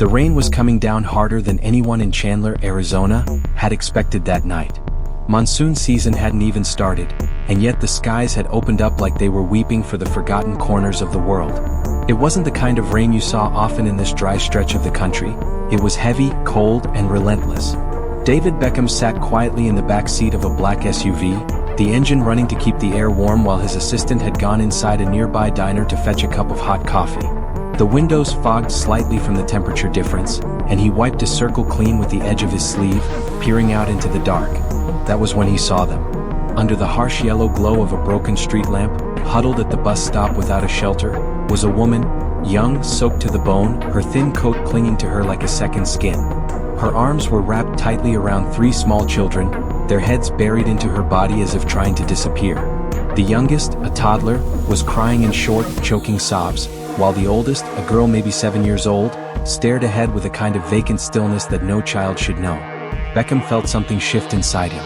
The rain was coming down harder than anyone in Chandler, Arizona, had expected that night. Monsoon season hadn't even started, and yet the skies had opened up like they were weeping for the forgotten corners of the world. It wasn't the kind of rain you saw often in this dry stretch of the country. It was heavy, cold, and relentless. David Beckham sat quietly in the back seat of a black SUV, the engine running to keep the air warm while his assistant had gone inside a nearby diner to fetch a cup of hot coffee. The windows fogged slightly from the temperature difference, and he wiped a circle clean with the edge of his sleeve, peering out into the dark. That was when he saw them. Under the harsh yellow glow of a broken street lamp, huddled at the bus stop without a shelter, was a woman, young, soaked to the bone, her thin coat clinging to her like a second skin. Her arms were wrapped tightly around 3 small children, their heads buried into her body as if trying to disappear. The youngest, a toddler, was crying in short, choking sobs, while the oldest, a girl maybe 7 years old, stared ahead with a kind of vacant stillness that no child should know. Beckham felt something shift inside him.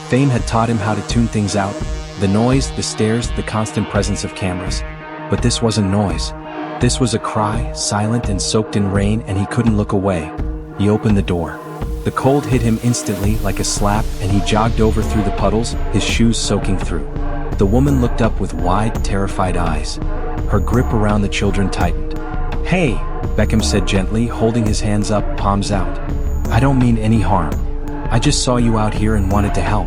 Fame had taught him how to tune things out, the noise, the stares, the constant presence of cameras. But this wasn't noise. This was a cry, silent and soaked in rain, and he couldn't look away. He opened the door. The cold hit him instantly like a slap, and he jogged over through the puddles, his shoes soaking through. The woman looked up with wide, terrified eyes. Her grip around the children tightened. "Hey," Beckham said gently, holding his hands up, palms out. "I don't mean any harm. I just saw you out here and wanted to help."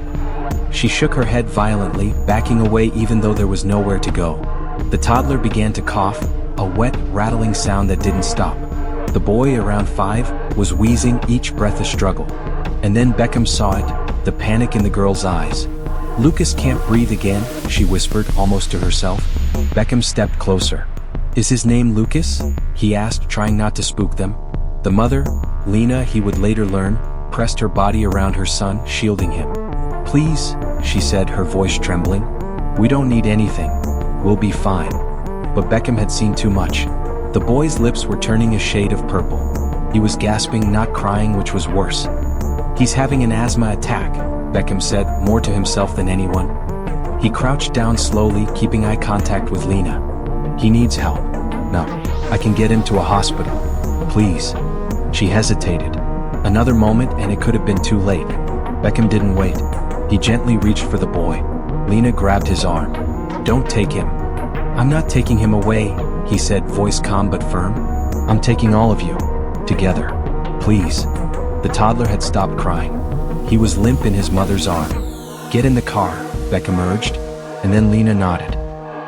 She shook her head violently, backing away even though there was nowhere to go. The toddler began to cough, a wet, rattling sound that didn't stop. The boy, around 5, was wheezing, each breath a struggle. And then Beckham saw it, the panic in the girl's eyes. "Lucas can't breathe again," she whispered, almost to herself. Beckham stepped closer. "Is his name Lucas?" he asked, trying not to spook them. The mother, Lena, he would later learn, pressed her body around her son, shielding him. "Please," she said, her voice trembling. "We don't need anything. We'll be fine." But Beckham had seen too much. The boy's lips were turning a shade of purple. He was gasping, not crying, which was worse. "He's having an asthma attack," Beckham said, more to himself than anyone. He crouched down slowly, keeping eye contact with Lena. "He needs help. No, I can get him to a hospital. Please." She hesitated. Another moment and it could have been too late. Beckham didn't wait. He gently reached for the boy. Lena grabbed his arm. "Don't take him." "I'm not taking him away," he said, voice calm but firm. "I'm taking all of you. Together. Please." The toddler had stopped crying. He was limp in his mother's arm. "Get in the car," Beckham urged, and then Lena nodded.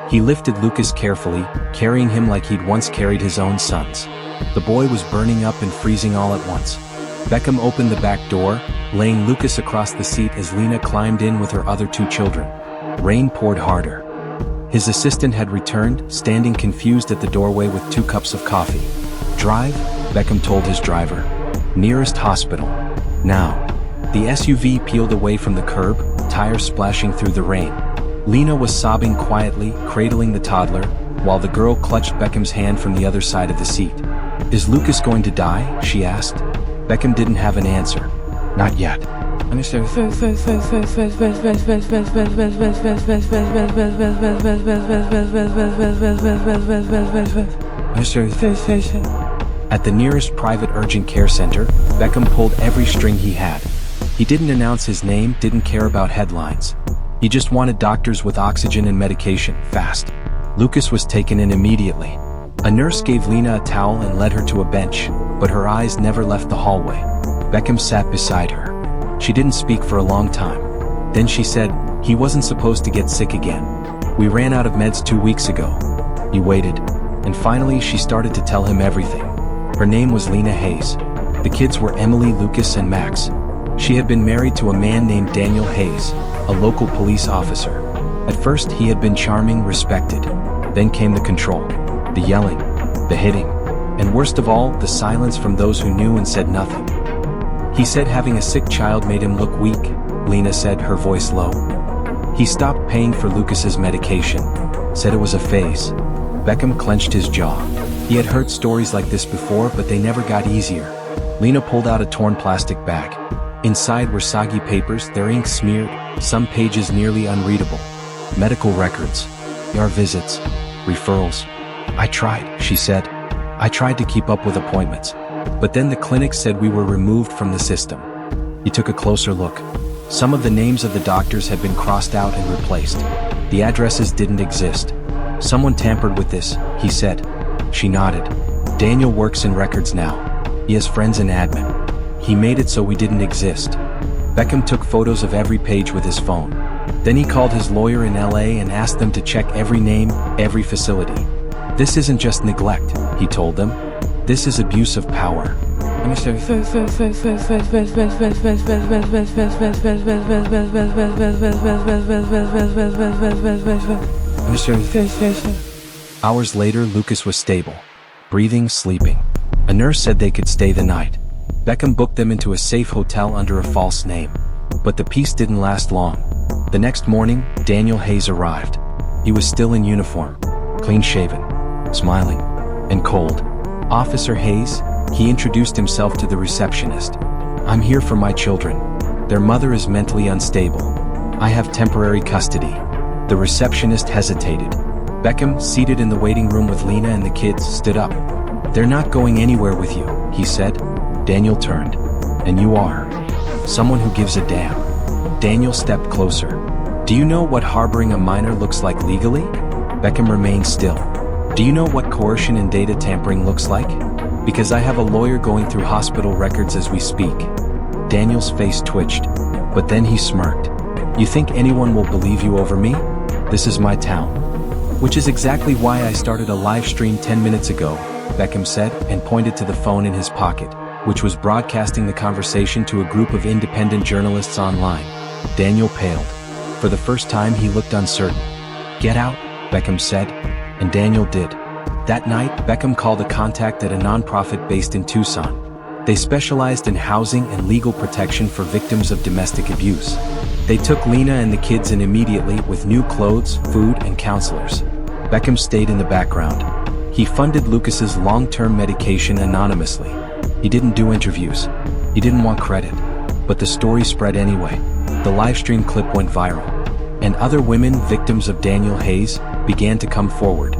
He lifted Lucas carefully, carrying him like he'd once carried his own sons. The boy was burning up and freezing all at once. Beckham opened the back door, laying Lucas across the seat as Lena climbed in with her other 2 children. Rain poured harder. His assistant had returned, standing confused at the doorway with 2 cups of coffee. "Drive," Beckham told his driver. "Nearest hospital. Now." The SUV peeled away from the curb, tires splashing through the rain. Lena was sobbing quietly, cradling the toddler, while the girl clutched Beckham's hand from the other side of the seat. "Is Lucas going to die?" she asked. Beckham didn't have an answer. "Not yet." At the nearest private urgent care center, Beckham pulled every string he had. He didn't announce his name, didn't care about headlines. He just wanted doctors with oxygen and medication, fast. Lucas was taken in immediately. A nurse gave Lena a towel and led her to a bench, but her eyes never left the hallway. Beckham sat beside her. She didn't speak for a long time. Then she said, "He wasn't supposed to get sick again. We ran out of meds 2 weeks ago." He waited, and finally she started to tell him everything. Her name was Lena Hayes. The kids were Emily, Lucas, and Max. She had been married to a man named Daniel Hayes, a local police officer. At first he had been charming, respected. Then came the control, the yelling, the hitting, and worst of all, the silence from those who knew and said nothing. He said having a sick child made him look weak, Lena said, her voice low. He stopped paying for Lucas's medication, said it was a phase. Beckham clenched his jaw. He had heard stories like this before, but they never got easier. Lena pulled out a torn plastic bag. Inside were soggy papers, their ink smeared, some pages nearly unreadable. Medical records, ER visits, referrals. "I tried," she said. "I tried to keep up with appointments. But then the clinic said we were removed from the system. He took a closer look. Some of the names of the doctors had been crossed out and replaced. The addresses didn't exist. Someone tampered with this, he said. She nodded. Daniel works in records now. He has friends in admin. He made it so we didn't exist. Beckham took photos of every page with his phone. Then he called his lawyer in LA and asked them to check every name, every facility. This isn't just neglect, he told them. This is abuse of power. Hours later, Lucas was stable, breathing, sleeping. A nurse said they could stay the night. Beckham booked them into a safe hotel under a false name. But the peace didn't last long. The next morning, Daniel Hayes arrived. He was still in uniform, clean-shaven, smiling, and cold. Officer Hayes, he introduced himself to the receptionist. I'm here for my children. Their mother is mentally unstable. I have temporary custody. The receptionist hesitated. Beckham, seated in the waiting room with Lena and the kids, stood up. They're not going anywhere with you, he said. Daniel turned. And you are? Someone who gives a damn. Daniel stepped closer. Do you know what harboring a minor looks like legally? Beckham remained still. Do you know what coercion and data tampering looks like? Because I have a lawyer going through hospital records as we speak. Daniel's face twitched, but then he smirked. You think anyone will believe you over me? This is my town. Which is exactly why I started a live stream 10 minutes ago, Beckham said, and pointed to the phone in his pocket, which was broadcasting the conversation to a group of independent journalists online. Daniel paled. For the first time he looked uncertain. Get out, Beckham said, and Daniel did. That night, Beckham called a contact at a nonprofit based in Tucson. They specialized in housing and legal protection for victims of domestic abuse. They took Lena and the kids in immediately with new clothes, food, and counselors. Beckham stayed in the background. He funded Lucas's long-term medication anonymously. He didn't do interviews. He didn't want credit. But the story spread anyway. The livestream clip went viral. And other women, victims of Daniel Hayes, began to come forward.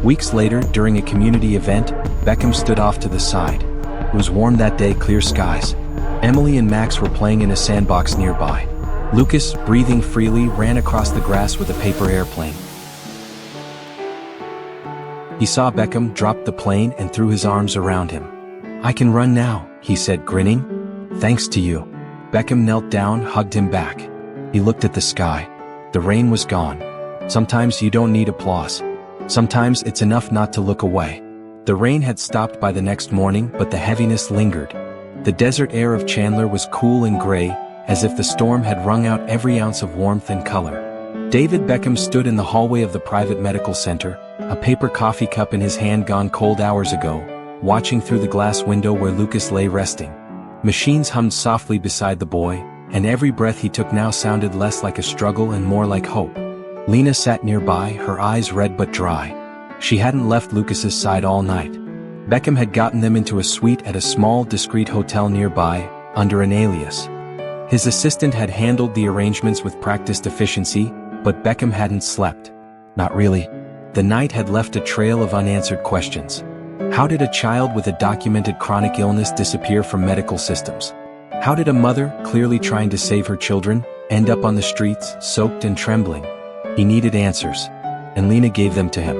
Weeks later, during a community event, Beckham stood off to the side. It was warm that day, clear skies. Emily and Max were playing in a sandbox nearby. Lucas, breathing freely, ran across the grass with a paper airplane. He saw Beckham, dropped the plane, and threw his arms around him. I can run now, he said, grinning. Thanks to you. Beckham knelt down, hugged him back. He looked at the sky. The rain was gone. Sometimes you don't need applause. Sometimes it's enough not to look away. The rain had stopped by the next morning, but the heaviness lingered. The desert air of Chandler was cool and gray, as if the storm had wrung out every ounce of warmth and color. David Beckham stood in the hallway of the private medical center, a paper coffee cup in his hand gone cold hours ago, watching through the glass window where Lucas lay resting. Machines hummed softly beside the boy, and every breath he took now sounded less like a struggle and more like hope. Lena sat nearby, her eyes red but dry. She hadn't left Lucas's side all night. Beckham had gotten them into a suite at a small, discreet hotel nearby, under an alias. His assistant had handled the arrangements with practiced efficiency, but Beckham hadn't slept. Not really. The night had left a trail of unanswered questions. How did a child with a documented chronic illness disappear from medical systems? How did a mother, clearly trying to save her children, end up on the streets, soaked and trembling? He needed answers, and Lena gave them to him.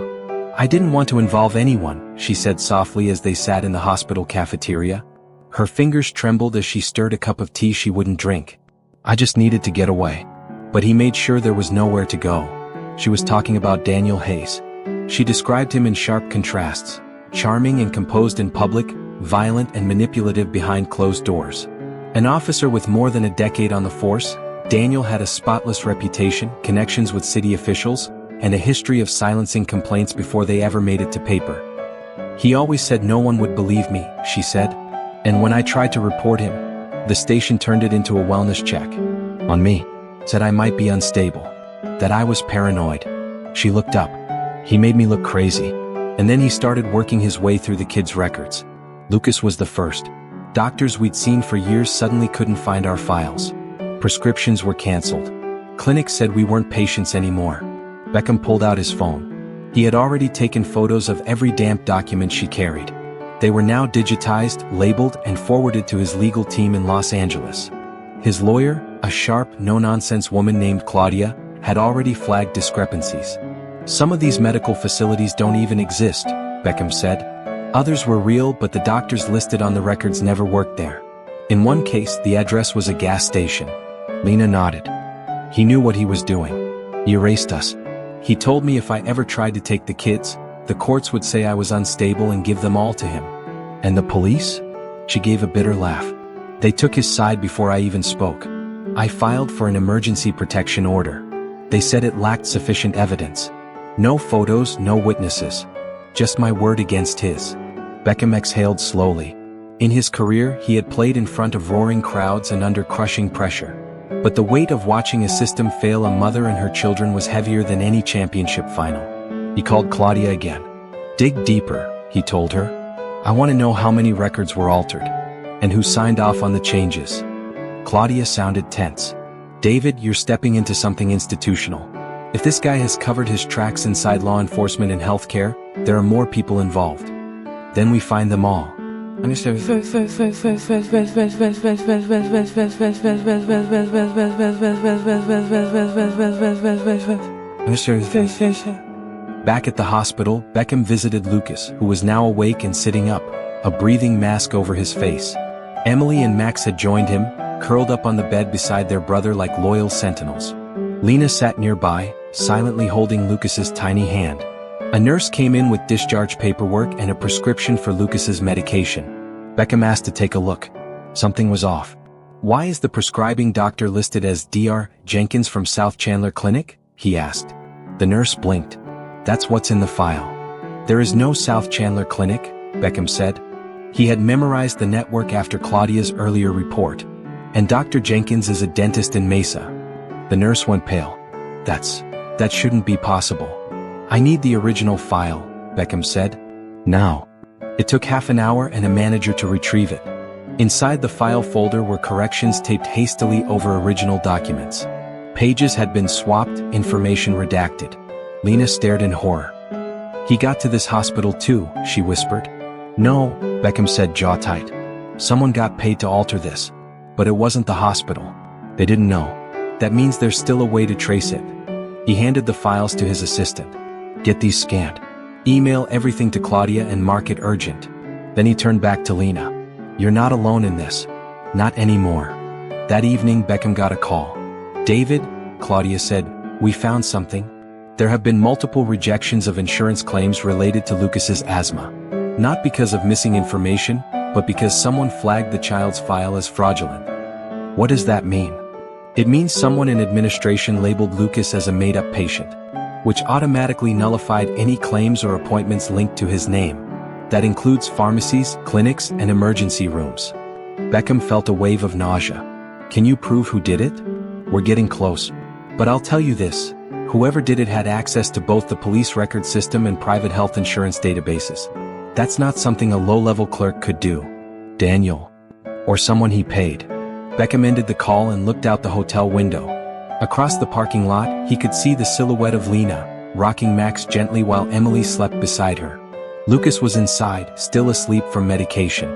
I didn't want to involve anyone, she said softly as they sat in the hospital cafeteria. Her fingers trembled as she stirred a cup of tea she wouldn't drink. I just needed to get away. But he made sure there was nowhere to go. She was talking about Daniel Hayes. She described him in sharp contrasts, charming and composed in public, violent and manipulative behind closed doors. An officer with more than a decade on the force, Daniel had a spotless reputation, connections with city officials, and a history of silencing complaints before they ever made it to paper. He always said no one would believe me, she said. And when I tried to report him, the station turned it into a wellness check. On me. Said I might be unstable. That I was paranoid. She looked up. He made me look crazy. And then he started working his way through the kids' records. Lucas was the first. Doctors we'd seen for years suddenly couldn't find our files. Prescriptions were canceled. Clinics said we weren't patients anymore. Beckham pulled out his phone. He had already taken photos of every damp document she carried. They were now digitized, labeled, and forwarded to his legal team in Los Angeles. His lawyer, a sharp, no-nonsense woman named Claudia, had already flagged discrepancies. Some of these medical facilities don't even exist, Beckham said. Others were real, but the doctors listed on the records never worked there. In one case, the address was a gas station. Lena nodded. He knew what he was doing. He erased us. He told me if I ever tried to take the kids, the courts would say I was unstable and give them all to him. And the police? She gave a bitter laugh. They took his side before I even spoke. I filed for an emergency protection order. They said it lacked sufficient evidence. No photos, no witnesses. Just my word against his. Beckham exhaled slowly. In his career, he had played in front of roaring crowds and under crushing pressure. But the weight of watching a system fail a mother and her children was heavier than any championship final. He called Claudia again. Dig deeper, he told her. I want to know how many records were altered. And who signed off on the changes. Claudia sounded tense. David, you're stepping into something institutional. If this guy has covered his tracks inside law enforcement and healthcare, there are more people involved. Then we find them all. Back at the hospital, Beckham visited Lucas, who was now awake and sitting up, a breathing mask over his face. Emily and Max had joined him, curled up on the bed beside their brother like loyal sentinels. Lena sat nearby, silently holding Lucas's tiny hand. A nurse came in with discharge paperwork and a prescription for Lucas's medication. Beckham asked to take a look. Something was off. Why is the prescribing doctor listed as Dr. Jenkins from South Chandler Clinic? He asked. The nurse blinked. That's what's in the file. There is no South Chandler Clinic, Beckham said. He had memorized the network after Claudia's earlier report. And Dr. Jenkins is a dentist in Mesa. The nurse went pale. That shouldn't be possible. I need the original file, Beckham said. Now. It took half an hour and a manager to retrieve it. Inside the file folder were corrections taped hastily over original documents. Pages had been swapped, information redacted. Lena stared in horror. He got to this hospital too, she whispered. No, Beckham said, jaw tight. Someone got paid to alter this. But it wasn't the hospital. They didn't know. That means there's still a way to trace it. He handed the files to his assistant. Get these scanned. Email everything to Claudia and mark it urgent. Then he turned back to Lena. You're not alone in this. Not anymore. That evening, Beckham got a call. David, Claudia said, we found something. There have been multiple rejections of insurance claims related to Lucas's asthma. Not because of missing information, but because someone flagged the child's file as fraudulent. What does that mean? It means someone in administration labeled Lucas as a made-up patient, which automatically nullified any claims or appointments linked to his name. That includes pharmacies, clinics, and emergency rooms. Beckham felt a wave of nausea. Can you prove who did it? We're getting close. But I'll tell you this, whoever did it had access to both the police record system and private health insurance databases. That's not something a low-level clerk could do. Daniel. Or someone he paid. Beckham ended the call and looked out the hotel window. Across the parking lot, he could see the silhouette of Lena, rocking Max gently while Emily slept beside her. Lucas was inside, still asleep from medication.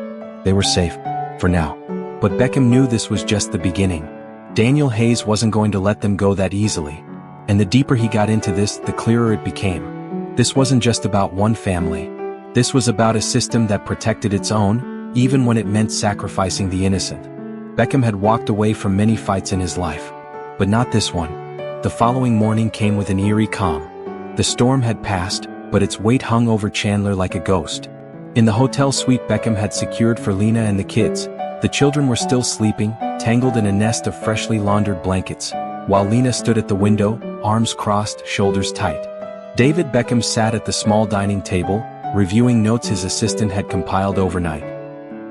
They were safe, for now. But Beckham knew this was just the beginning. Daniel Hayes wasn't going to let them go that easily. And the deeper he got into this, the clearer it became. This wasn't just about one family. This was about a system that protected its own, even when it meant sacrificing the innocent. Beckham had walked away from many fights in his life. But not this one. The following morning came with an eerie calm. The storm had passed, but its weight hung over Chandler like a ghost. In the hotel suite Beckham had secured for Lena and the kids, the children were still sleeping, tangled in a nest of freshly laundered blankets, while Lena stood at the window, arms crossed, shoulders tight. David Beckham sat at the small dining table, reviewing notes his assistant had compiled overnight.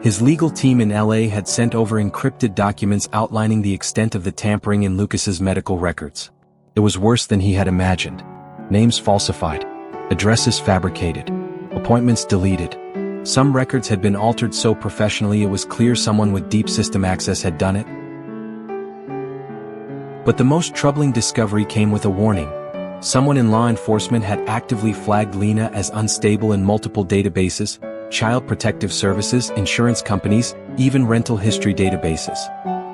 His legal team in LA had sent over encrypted documents outlining the extent of the tampering in Lucas's medical records. It was worse than he had imagined. Names falsified. Addresses fabricated. Appointments deleted. Some records had been altered so professionally it was clear someone with deep system access had done it. But the most troubling discovery came with a warning. Someone in law enforcement had actively flagged Lena as unstable in multiple databases, child protective services, insurance companies, even rental history databases.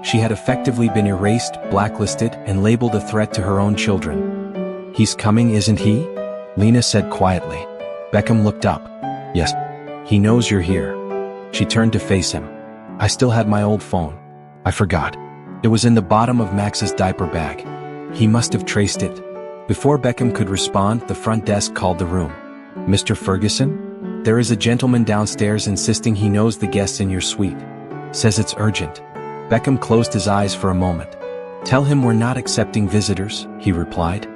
She had effectively been erased, blacklisted, and labeled a threat to her own children. "He's coming, isn't he?" Lena said quietly. Beckham looked up. "Yes. He knows you're here." She turned to face him. "I still had my old phone. I forgot. It was in the bottom of Max's diaper bag. He must have traced it." Before Beckham could respond, the front desk called the room. "Mr. Ferguson? There is a gentleman downstairs insisting he knows the guests in your suite. Says it's urgent." Beckham closed his eyes for a moment. "Tell him we're not accepting visitors," he replied.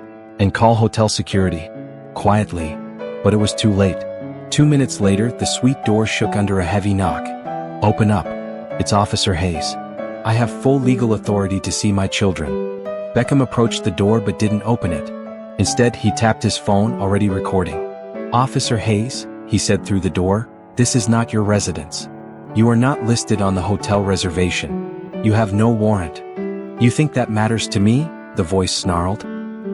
"And call hotel security." Quietly. But it was too late. 2 minutes later, the suite door shook under a heavy knock. "Open up. It's Officer Hayes. I have full legal authority to see my children." Beckham approached the door but didn't open it. Instead, he tapped his phone, already recording. "Officer Hayes," he said through the door, "this is not your residence. You are not listed on the hotel reservation. You have no warrant." "You think that matters to me?" the voice snarled.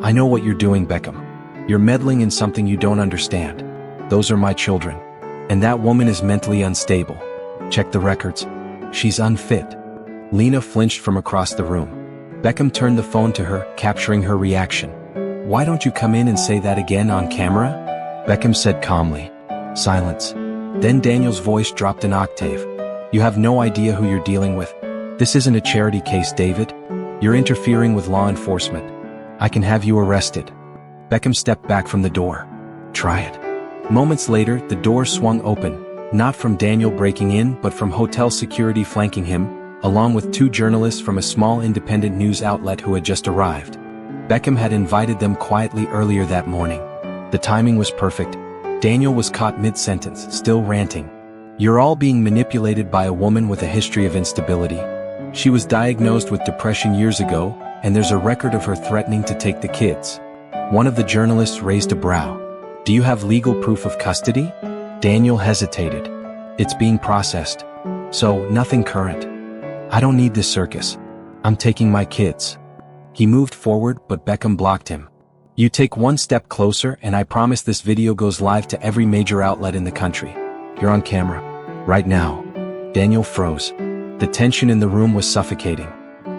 "I know what you're doing, Beckham. You're meddling in something you don't understand. Those are my children. And that woman is mentally unstable. Check the records. She's unfit." Lena flinched from across the room. Beckham turned the phone to her, capturing her reaction. "Why don't you come in and say that again on camera?" Beckham said calmly. Silence. Then Daniel's voice dropped an octave. "You have no idea who you're dealing with. This isn't a charity case, David. You're interfering with law enforcement. I can have you arrested." Beckham stepped back from the door. "Try it." Moments later, the door swung open, not from Daniel breaking in but from hotel security flanking him, along with 2 journalists from a small independent news outlet who had just arrived. Beckham had invited them quietly earlier that morning. The timing was perfect. Daniel was caught mid-sentence, still ranting. "You're all being manipulated by a woman with a history of instability. She was diagnosed with depression years ago, and there's a record of her threatening to take the kids." One of the journalists raised a brow. "Do you have legal proof of custody?" Daniel hesitated. "It's being processed. So, nothing current. I don't need this circus. I'm taking my kids." He moved forward, but Beckham blocked him. "You take one step closer and I promise this video goes live to every major outlet in the country. You're on camera. Right now." Daniel froze. The tension in the room was suffocating.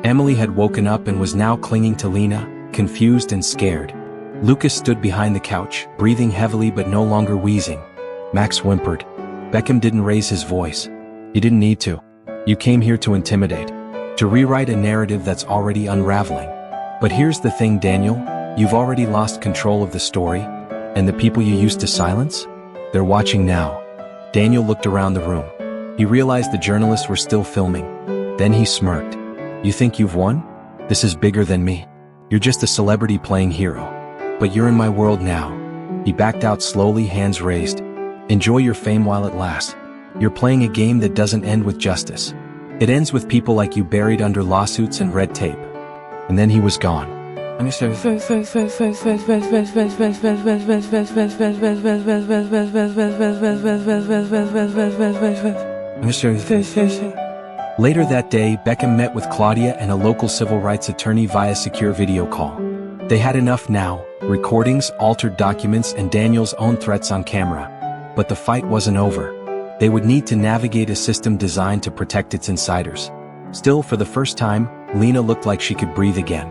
Emily had woken up and was now clinging to Lena, confused and scared. Lucas stood behind the couch, breathing heavily but no longer wheezing. Max whimpered. Beckham didn't raise his voice. "You didn't need to. You came here to intimidate. To rewrite a narrative that's already unraveling. But here's the thing, Daniel. You've already lost control of the story. And the people you used to silence? They're watching now." Daniel looked around the room. He realized the journalists were still filming. Then he smirked. "You think you've won? This is bigger than me. You're just a celebrity playing hero. But you're in my world now." He backed out slowly, hands raised. "Enjoy your fame while it lasts. You're playing a game that doesn't end with justice. It ends with people like you buried under lawsuits and red tape." And then he was gone. Later that day, Beckham met with Claudia and a local civil rights attorney via secure video call. They had enough now, recordings, altered documents, and Daniel's own threats on camera. But the fight wasn't over. They would need to navigate a system designed to protect its insiders. Still, for the first time, Lena looked like she could breathe again.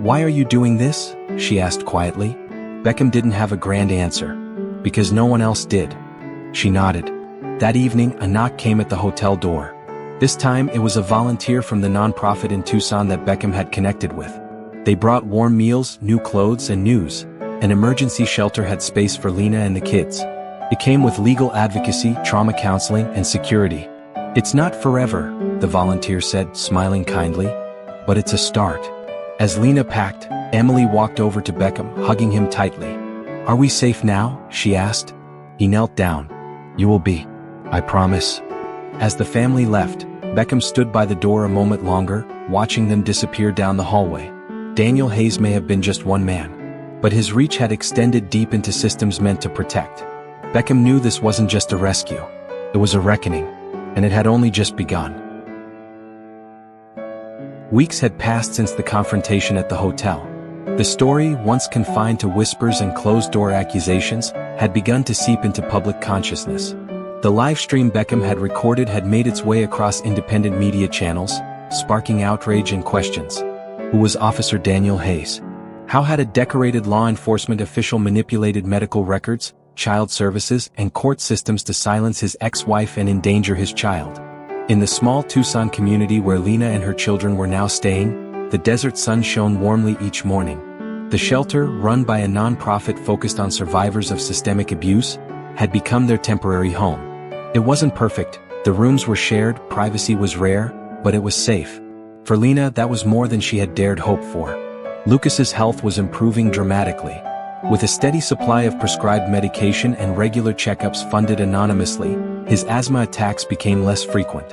"Why are you doing this?" she asked quietly. Beckham didn't have a grand answer. "Because no one else did." She nodded. That evening, a knock came at the hotel door. This time, it was a volunteer from the nonprofit in Tucson that Beckham had connected with. They brought warm meals, new clothes, and news. An emergency shelter had space for Lena and the kids. It came with legal advocacy, trauma counseling, and security. "It's not forever," the volunteer said, smiling kindly. "But it's a start." As Lena packed, Emily walked over to Beckham, hugging him tightly. "Are we safe now?" she asked. He knelt down. "You will be. I promise." As the family left, Beckham stood by the door a moment longer, watching them disappear down the hallway. Daniel Hayes may have been just one man, but his reach had extended deep into systems meant to protect. Beckham knew this wasn't just a rescue. It was a reckoning, and it had only just begun. Weeks had passed since the confrontation at the hotel. The story, once confined to whispers and closed-door accusations, had begun to seep into public consciousness. The live stream Beckham had recorded had made its way across independent media channels, sparking outrage and questions. Who was Officer Daniel Hayes? How had a decorated law enforcement official manipulated medical records, child services, and court systems to silence his ex-wife and endanger his child? In the small Tucson community where Lena and her children were now staying, the desert sun shone warmly each morning. The shelter, run by a non-profit focused on survivors of systemic abuse, had become their temporary home. It wasn't perfect, the rooms were shared, privacy was rare, but it was safe. For Lena, that was more than she had dared hope for. Lucas's health was improving dramatically. With a steady supply of prescribed medication and regular checkups funded anonymously, his asthma attacks became less frequent.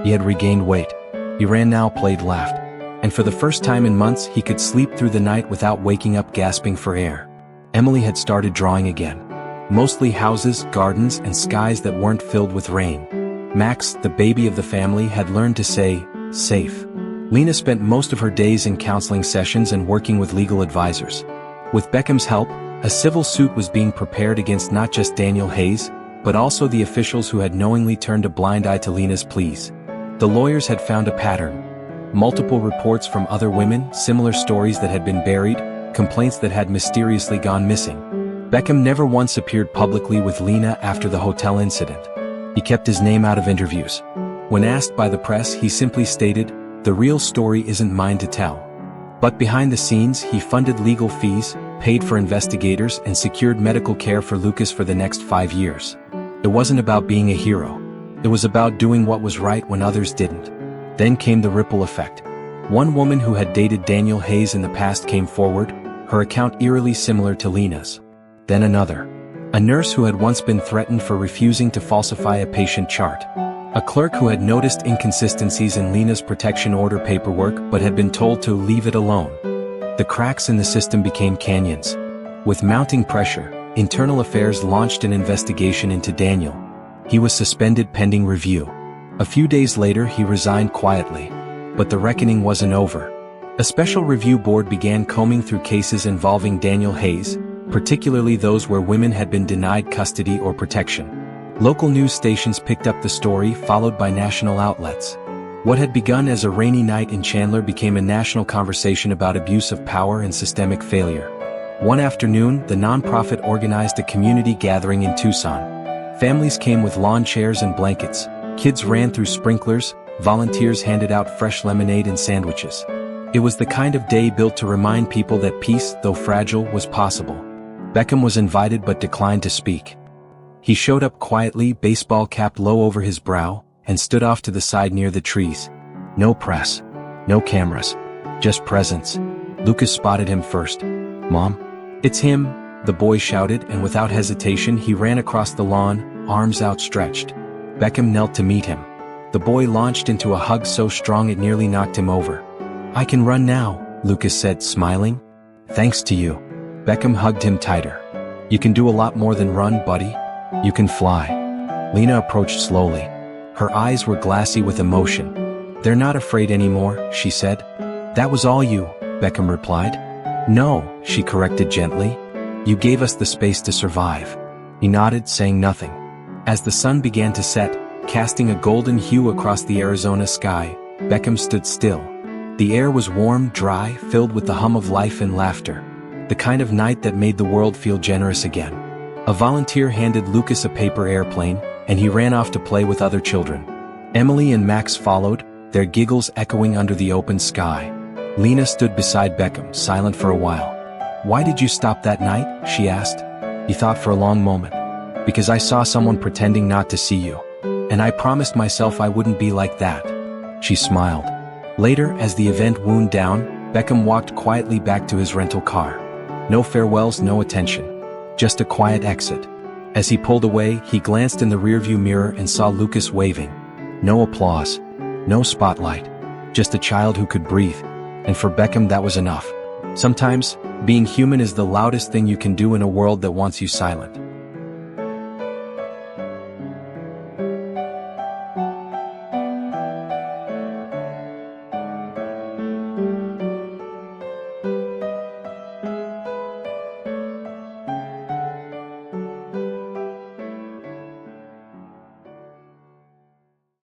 He had regained weight. He ran now, played, laughed. And for the first time in months, he could sleep through the night without waking up gasping for air. Emily had started drawing again. Mostly houses, gardens, and skies that weren't filled with rain. Max, the baby of the family, had learned to say, safe. Lena spent most of her days in counseling sessions and working with legal advisors. With Beckham's help, a civil suit was being prepared against not just Daniel Hayes, but also the officials who had knowingly turned a blind eye to Lena's pleas. The lawyers had found a pattern. Multiple reports from other women, similar stories that had been buried, complaints that had mysteriously gone missing. Beckham never once appeared publicly with Lena after the hotel incident. He kept his name out of interviews. When asked by the press, he simply stated, "The real story isn't mine to tell." But behind the scenes, he funded legal fees, paid for investigators, and secured medical care for Lucas for the next 5 years. It wasn't about being a hero. It was about doing what was right when others didn't. Then came the ripple effect. One woman who had dated Daniel Hayes in the past came forward, her account eerily similar to Lena's. Then another. A nurse who had once been threatened for refusing to falsify a patient chart. A clerk who had noticed inconsistencies in Lena's protection order paperwork but had been told to leave it alone. The cracks in the system became canyons. With mounting pressure, Internal Affairs launched an investigation into Daniel. He was suspended pending review. A few days later, he resigned quietly. But the reckoning wasn't over. A special review board began combing through cases involving Daniel Hayes, particularly those where women had been denied custody or protection. Local news stations picked up the story, followed by national outlets. What had begun as a rainy night in Chandler became a national conversation about abuse of power and systemic failure. One afternoon, the nonprofit organized a community gathering in Tucson. Families came with lawn chairs and blankets, kids ran through sprinklers, volunteers handed out fresh lemonade and sandwiches. It was the kind of day built to remind people that peace, though fragile, was possible. Beckham was invited but declined to speak. He showed up quietly, baseball cap low over his brow, and stood off to the side near the trees. No press. No cameras. Just presence. Lucas spotted him first. "Mom?" "It's him," the boy shouted, and without hesitation he ran across the lawn, arms outstretched. Beckham knelt to meet him. The boy launched into a hug so strong it nearly knocked him over. "I can run now," Lucas said, smiling. "Thanks to you." Beckham hugged him tighter. "You can do a lot more than run, buddy. You can fly." Lena approached slowly. Her eyes were glassy with emotion. "They're not afraid anymore," she said. "That was all you," Beckham replied. "No," she corrected gently. "You gave us the space to survive." He nodded, saying nothing. As the sun began to set, casting a golden hue across the Arizona sky, Beckham stood still. The air was warm, dry, filled with the hum of life and laughter. The kind of night that made the world feel generous again. A volunteer handed Lucas a paper airplane, and he ran off to play with other children. Emily and Max followed, their giggles echoing under the open sky. Lena stood beside Beckham, silent for a while. "Why did you stop that night?" she asked. He thought for a long moment. "Because I saw someone pretending not to see you. And I promised myself I wouldn't be like that." She smiled. Later, as the event wound down, Beckham walked quietly back to his rental car. No farewells, no attention. Just a quiet exit. As he pulled away, he glanced in the rearview mirror and saw Lucas waving. No applause. No spotlight. Just a child who could breathe. And for Beckham that was enough. Sometimes, being human is the loudest thing you can do in a world that wants you silent.